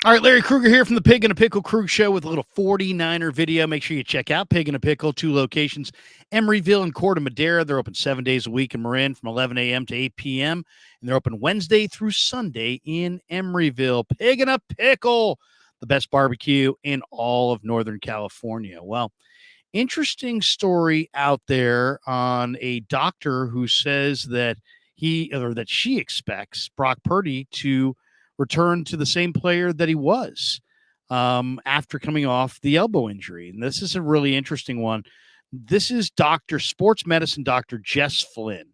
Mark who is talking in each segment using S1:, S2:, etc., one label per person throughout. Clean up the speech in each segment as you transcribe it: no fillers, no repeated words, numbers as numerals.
S1: All right, Larry Kruger here from the Pig and a Pickle Crew Show with a little 49er video. Make sure you check out Pig and a Pickle, 2 locations, Emeryville and Corte Madera. They're open 7 days a week in Marin from 11 a.m. to 8 p.m. And they're open Wednesday through Sunday in Emeryville. Pig and a Pickle, the best barbecue in all of Northern California. Well, interesting story out there on a doctor who says that she expects Brock Purdy to return to the same player that he was after coming off the elbow injury. And this is a really interesting one. This is sports medicine doctor Jess Flynn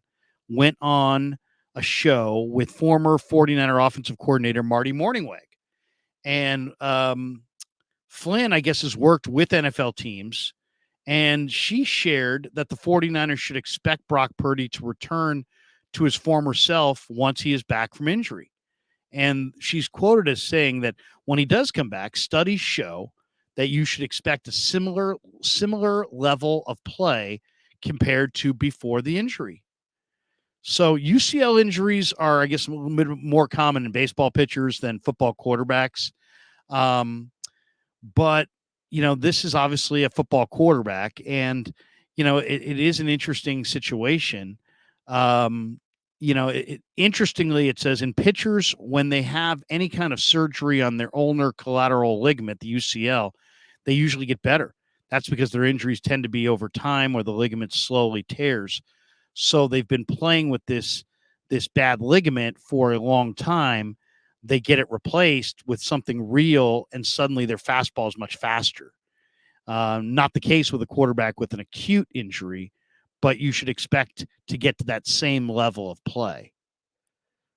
S1: went on a show with former 49er offensive coordinator Marty Morningweg. And Flynn, I guess, has worked with NFL teams, and she shared that the 49ers should expect Brock Purdy to return to his former self once he is back from injury. And she's quoted as saying that when he does come back, studies show that you should expect a similar level of play compared to before the injury. So UCL injuries are, I guess, a little bit more common in baseball pitchers than football quarterbacks. But, this is obviously a football quarterback, and, it is an interesting situation. Interestingly, it says in pitchers, when they have any kind of surgery on their ulnar collateral ligament, the UCL, they usually get better. That's because their injuries tend to be over time where the ligament slowly tears. So they've been playing with this bad ligament for a long time. They get it replaced with something real, and suddenly their fastball is much faster. Not the case with a quarterback with an acute injury, but you should expect to get to that same level of play.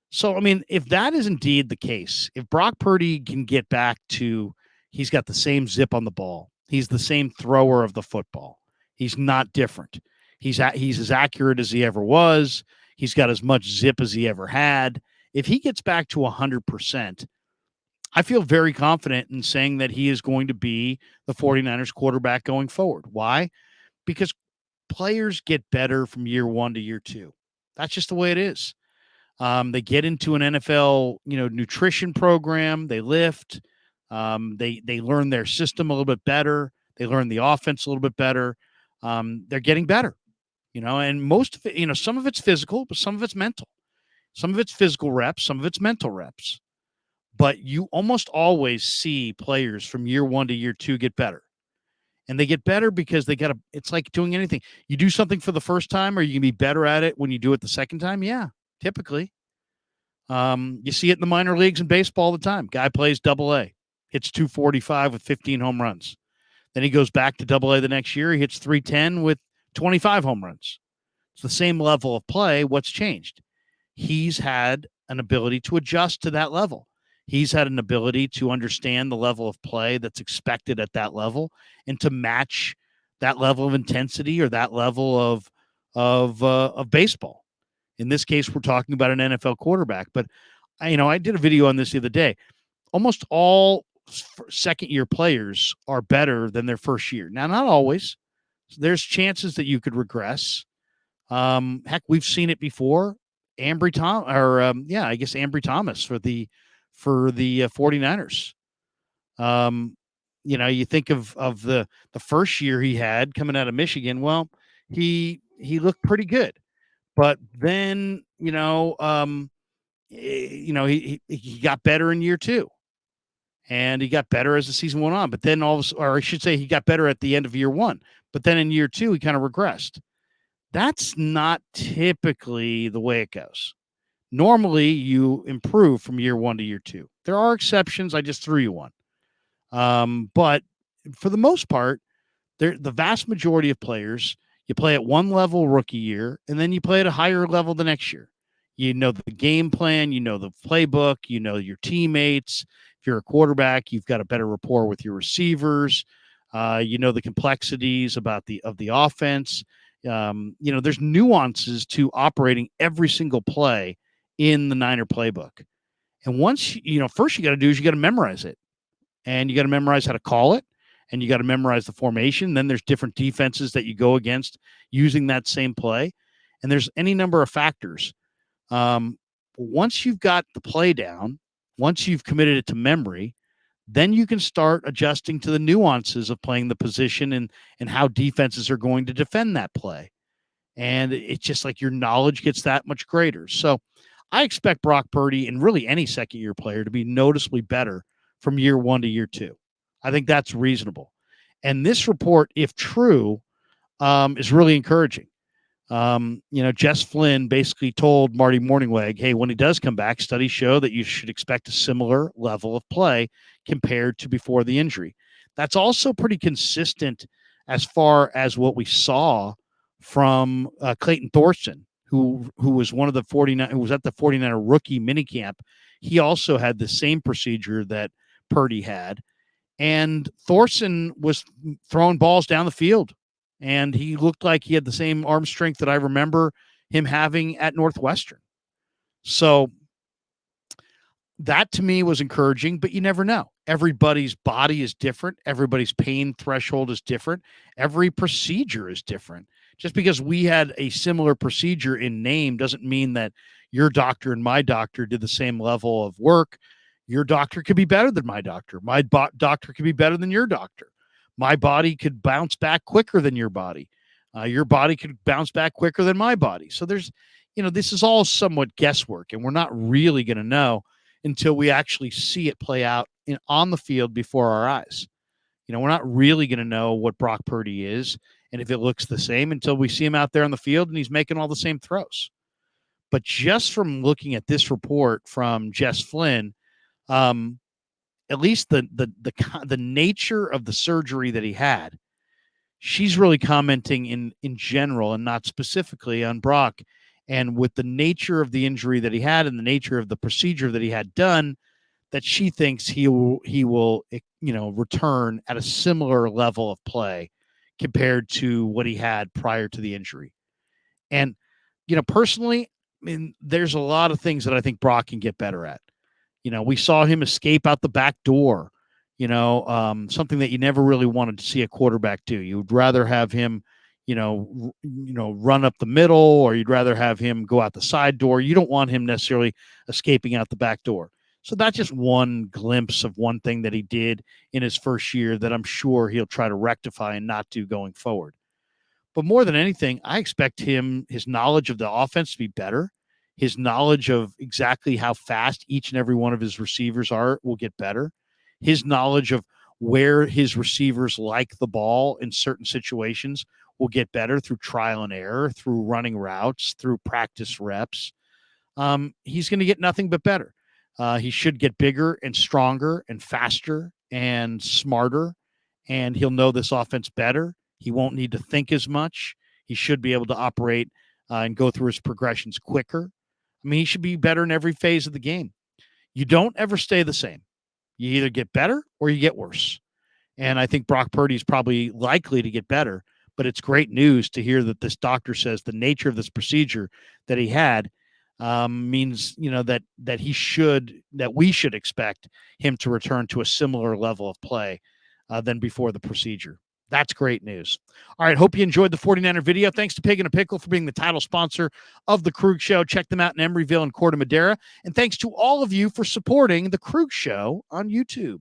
S1: So, I mean, if that is indeed the case, if Brock Purdy can get back to, he's got the same zip on the ball, he's the same thrower of the football, he's not different. He's as accurate as he ever was. He's got as much zip as he ever had. If he gets back to 100%, I feel very confident in saying that he is going to be the 49ers quarterback going forward. Why? Because players get better from year 1 to year 2. That's just the way it is. They get into an NFL, nutrition program. They lift. They learn their system a little bit better. They learn the offense a little bit better. They're getting better, and most of it, some of it's physical, but some of it's mental. Some of it's physical reps, some of it's mental reps. But you almost always see players from year 1 to year 2 get better. And they get better because it's like doing anything. You do something for the first time, or you can be better at it when you do it the second time. Yeah, typically. You see it in the minor leagues in baseball all the time. Guy plays Double-A, hits 245 with 15 home runs. Then he goes back to Double-A the next year. He hits 310 with 25 home runs. It's the same level of play. What's changed? He's had an ability to adjust to that level. He's had an ability to understand the level of play that's expected at that level and to match that level of intensity or that level of baseball. In this case, we're talking about an NFL quarterback. But I did a video on this the other day. Almost all second-year players are better than their first year. Now, not always. There's chances that you could regress. Heck, we've seen it before. Ambry Thomas for the 49ers. You think of the first year he had coming out of Michigan. Well, he looked pretty good, but then he got better in year 2, and he got better as the season went on. But then or I should say, he got better at the end of year 1. But then in year 2, he kind of regressed. That's not typically the way it goes. Normally, you improve from year 1 to year 2. There are exceptions. I just threw you one. But for the most part, the vast majority of players, you play at one level rookie year, and then you play at a higher level the next year. You know the game plan, you know the playbook, you know your teammates. If you're a quarterback, you've got a better rapport with your receivers. You know the complexities of the offense. There's nuances to operating every single play in the Niner playbook. And once, first you got to do is you got to memorize it. And you got to memorize how to call it. And you got to memorize the formation. Then there's different defenses that you go against using that same play. And there's any number of factors. Once you've got the play down, once you've committed it to memory, then you can start adjusting to the nuances of playing the position and how defenses are going to defend that play. And it's just like your knowledge gets that much greater. So I expect Brock Purdy and really any second year player to be noticeably better from year 1 to year 2. I think that's reasonable. And this report, if true, is really encouraging. Jess Flynn basically told Marty Morningweg, hey, when he does come back, studies show that you should expect a similar level of play compared to before the injury. That's also pretty consistent as far as what we saw from Clayton Thorson, who was one of the 49, who was at the 49er rookie minicamp. He also had the same procedure that Purdy had. And Thorson was throwing balls down the field, and he looked like he had the same arm strength that I remember him having at Northwestern. So that to me was encouraging, but you never know. Everybody's body is different. Everybody's pain threshold is different. Every procedure is different. Just because we had a similar procedure in name doesn't mean that your doctor and my doctor did the same level of work. Your doctor could be better than my doctor. My doctor could be better than your doctor. My body could bounce back quicker than your body. Your body could bounce back quicker than my body. So there's, this is all somewhat guesswork, and we're not really going to know until we actually see it play out on the field before our eyes. We're not really going to know what Brock Purdy is and if it looks the same until we see him out there on the field and he's making all the same throws. But just from looking at this report from Jess Flynn, at least the nature of the surgery that he had, she's really commenting in general and not specifically on Brock. And with the nature of the injury that he had and the nature of the procedure that he had done, that she thinks he will return at a similar level of play compared to what he had prior to the injury. And personally, I mean, there's a lot of things that I think Brock can get better at. We saw him escape out the back door, something that you never really wanted to see a quarterback do. You would rather have him, run up the middle, or you'd rather have him go out the side door. You don't want him necessarily escaping out the back door. So that's just one glimpse of one thing that he did in his first year that I'm sure he'll try to rectify and not do going forward. But more than anything, I expect his knowledge of the offense to be better. His knowledge of exactly how fast each and every one of his receivers will get better. His knowledge of where his receivers like the ball in certain situations will get better through trial and error, through running routes, through practice reps. He's going to get nothing but better. He should get bigger and stronger and faster and smarter, and he'll know this offense better. He won't need to think as much. He should be able to operate and go through his progressions quicker. I mean, he should be better in every phase of the game. You don't ever stay the same. You either get better or you get worse. And I think Brock Purdy is probably likely to get better, but it's great news to hear that this doctor says the nature of this procedure that he had means, that we should expect him to return to a similar level of play than before the procedure. That's great news. All right. Hope you enjoyed the 49er video. Thanks to Pig and a Pickle for being the title sponsor of the Krug Show. Check them out in Emeryville and Corte Madera. And thanks to all of you for supporting the Krug Show on YouTube.